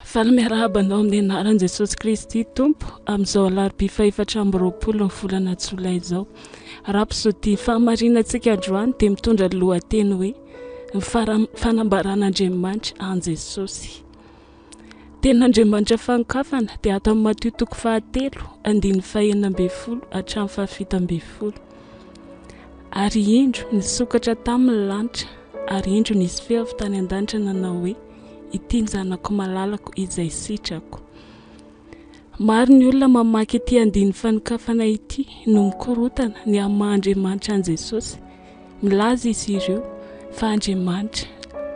Miarabanao amin'ny anaran'i Jesosy Kristy Tompo amin'izao Alarobia 4 ny volana Jolay izao. Rhapsody Fahamarinana antsika androany dia mitondra lohateny hoe ny fanambaran'Andriamanitra an Jesosy. Tenin'Andriamanitra fankafana dia ato amin'ny Matio 7:1-20 hatramin'ny 7:20. Ary indro nisokatra tamin'ny lanitra, ary indro nisy feo avy tany an-danitra nanao hoe ity ny zanako malalako izay sitrako. Maro ny olona mamaky ity andiny fankafana ity no mikorotana ny amahan'Andriamanitra an Jesosy. Milaza izy ireo fa Andriamanitra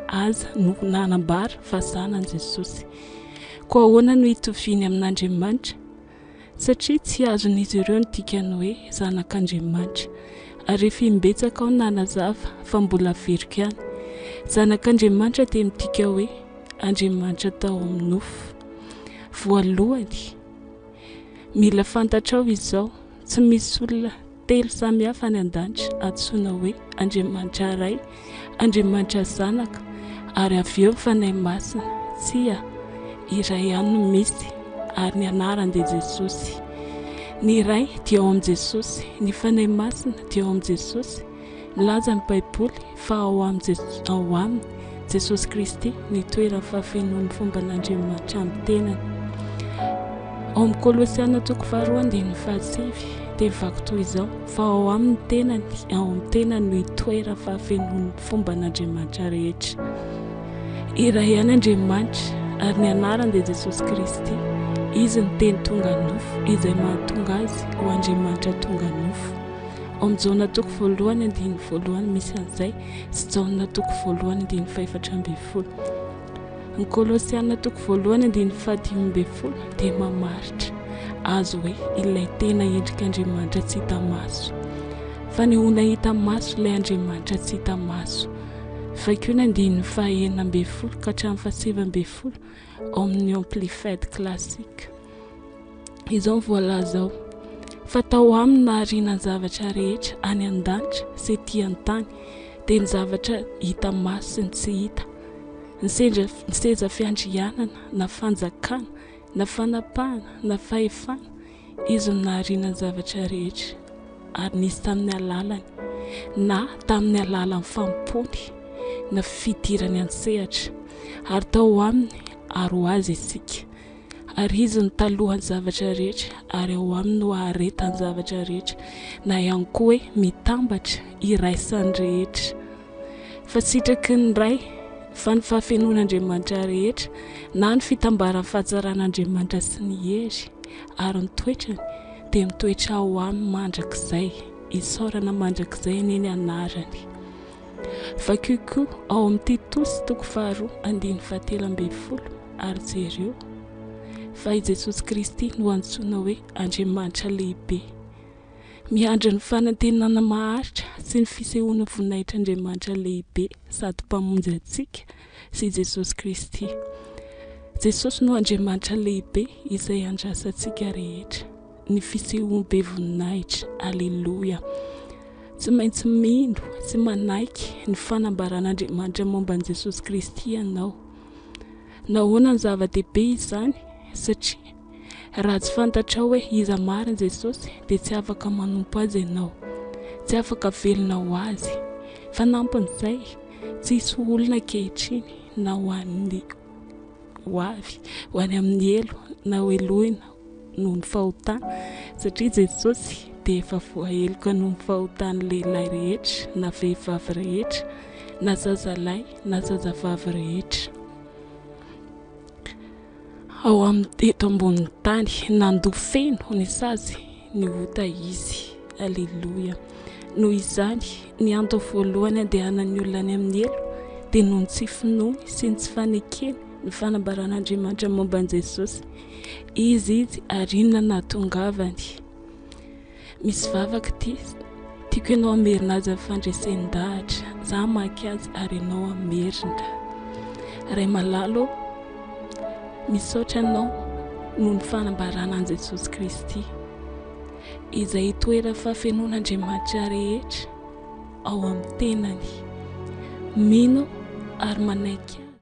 aza no nanambara fa zanan Jesosy. Koa ahoana no hitoviany amin'Andriamanitra? Satria tsy azon'izy ireo ny dikany hoe zanak'Andriamanitra. Ary rehefa imbetsaka ao nanazava fa mbola verika ihany. Zanak'Andriamanitra dia midika hoe Andriamanitra tao amin'ny nofo. Voalohany, mila fantatrao izao, tsy misy olona telo samihafa any an-danitra, antsoina hoe Andriamanitra iray, Andriamanitra zanaka, ary avy eo mifanahy masina. Tsia, iray ihany no misy, ary ny anarany dia Jesosy. Ny iray dia ao amin'ny Jesosy, ny fanahy masina dia ao amin'ny Jesosy. Milaza ny Baiboly fa ao aminy Jesosy Kristy ny toerana fahafenoan'ny fomban'Andriamanitra amin'ny tenany. Ao amin'ny Kolosiana 2:7 dia mivaky toy izao fa ao amin'ny tenany, ao amin'ny tenany no toerana fahafenoan'ny fomban'Andriamanitra rehetra. Iray ihany Andriamanitra, ary ny anarany dia Jesosy Kristy. Izy ny teny tonga nofo izay mahatonga azy ho Andriamanitra tonga nofo. Ao amin'ny Jaona 1:1 misy an'izay, sy Jaona 1:14. Ny Kolosiana 1:17 dia mamaritra azo hoe ilay tena endrik'Andriamanitra tsy hita maso. Fa ny ona hita maso ilay Andriamanitra tsy hita maso. Vakio ny 9:40 ka hatramin'ny 7:20 ao amin'ny Amplified Classique. Izao voalaza ao. Fa tao aminy nahariana ny zavatra rehetra any an-danitra sy ety an-tany, dia ny zavatra hita maso sy ny tsy hita, ny seza fiandrianana, na fanjakana, na fanapahana, na fahefana, izy no nahariana ny zavatra rehetra, ary nisy tamin'ny alalany, na tamin'ny alalan'ny fampony, na fidirany an-tsehatra, ary tao aminy ary ho azy isika. Ary izy no talohan'ny zavatra rehetra, ary ao aminy no aharetany zavatra rehetra, na ihany koa hoe mitambatra iraisany rehetra. Fa sitraky ny ray fa ny fahafenoan'Andriamanitra rehetra, na ny fitambaran'ny fahatsaràn'Andriamanitra sy ny hery, ary ny toetrany dia mitoetra ao aminy mandrakizay, isaorana mandrakizay eny anarany. Vakio koa ao amin'ny Titosy 2:7 ary jereo fa i Jesosy Kristy no antsoina hoe Andriamanitra lehibe. Miandry ny fanantenana maharitra sy ny fisehoana voninahitran'Andriamanitra lehibe sady mpamonjy antsika sy Jesosy Kristy. Jesosy no Andriamanitra lehibe izay andrasa antsika rehetra, ny fisehoany be voninahitra. Alleluia. Tsy maintsy mino sy manaiky ny fanambaran'Andriamanitra momba an'i Jesosy Kristy ianao. Nahoana ny zava-dehibe izany? Satria raha tsy fantatrao hoe iza marina Jesosy dia tsy afaka manompo azy ianao, tsy afaka velona ho azy. Fa nampon'izay tsy hisy olona ankehitriny na ho an'ny hoavy, ho any amin'ny elo na ho elohina noho ny fahotana, satria Jesosy dia efa voaheloka noho ny fahotan'ny lehilahy rehetra na vehivavy rehetra, na zazalahy na zazavavy rehetra. Ao amin'ny eto ambonin'ny tany nandofeno ny sazy ny ota izy. Alleluia. Noho izany ny antony voalohany andehanan'ny olona any amin'ny elo dia noho ny tsy finoany sy ny tsy fanekeny ny fanambaran'Andriamanitra momba an'i Jesosy. Izy arinona nahatongavany. Misy vavaka tiako ianao hamerina azy amin'ny fandresen-dahatra. Za maky azy ary ianao hamerina. Ray malalo misaotra anao noho ny fanambarana an'i Jesosy Kristy, izay toerana fahafenoan'Andriamanitra rehetra ao amin'ny tenany. Mino ary manaiky